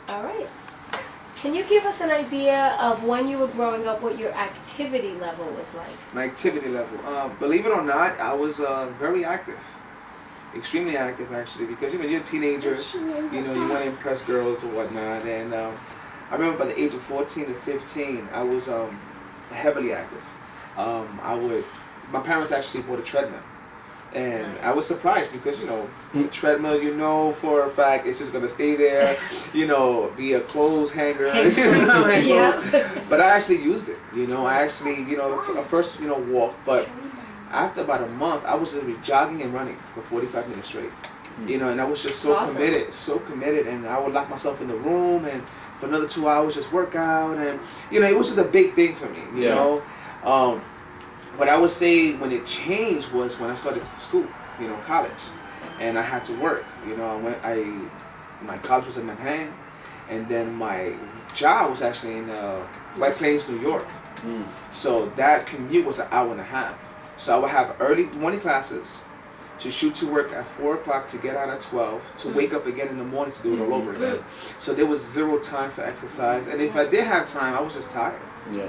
All right. Can you give us an idea of when you were growing up, what your activity level was like? My activity level. Believe it or not, I was very active. Extremely active, actually, because you're a teenager, you want to impress girls or whatnot. And I remember by the age of 14 to 15, I was heavily active. My parents actually bought a treadmill. And I was surprised because, the treadmill, for a fact, it's just going to stay there, be a clothes hanger, But I actually used it, I actually, first, walked, but after about a month, I was literally jogging and running for 45 minutes straight, and I was just so committed, and I would lock myself in the room and for another 2 hours just work out, and, it was just a big thing for me, you know. What I would say when it changed was when I started school, college, and I had to work. My college was in Manhattan, and then my job was actually in White Plains, New York. So that commute was an hour and a half. So I would have early morning classes to shoot to work at 4 o'clock to get out at 12 to wake up again in the morning to do it all over again. So there was zero time for exercise, and if I did have time, I was just tired.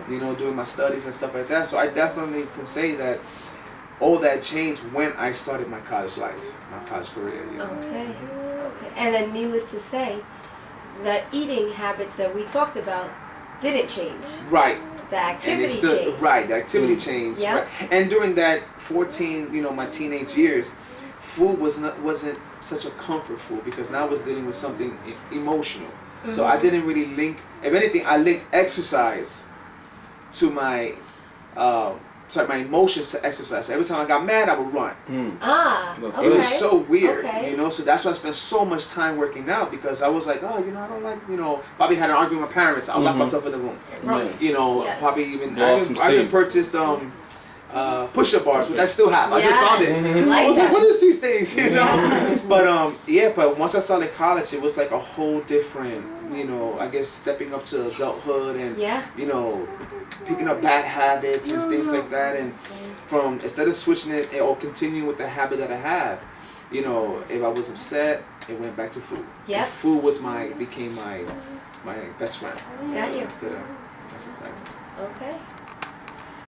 Doing my studies and stuff like that. So I definitely can say that all that changed when I started my college life, my college career. Okay. And then, needless to say, the eating habits that we talked about didn't change. Right. The activity changed. Right. The activity changed. Yeah. Right. And during that 14, my teenage years, food wasn't such a comfort food because now I was dealing with something emotional. So I didn't really link. If anything, I linked exercise to my my emotions to exercise. So every time I got mad, I would run. It was so weird, so that's why I spent so much time working out, because I was like, I don't like, probably had an argument with my parents, I'll lock myself in the room. Probably even, I even purchased push-up bars, which I still have. I just found it. I was like, what is these things, But once I started college, it was like a whole different, I guess stepping up to adulthood and, picking up bad habits and things like that. And instead of switching it or continuing with the habit that I have, if I was upset, it went back to food. Yeah. Food became my best friend. Got you. Instead of exercise. Okay.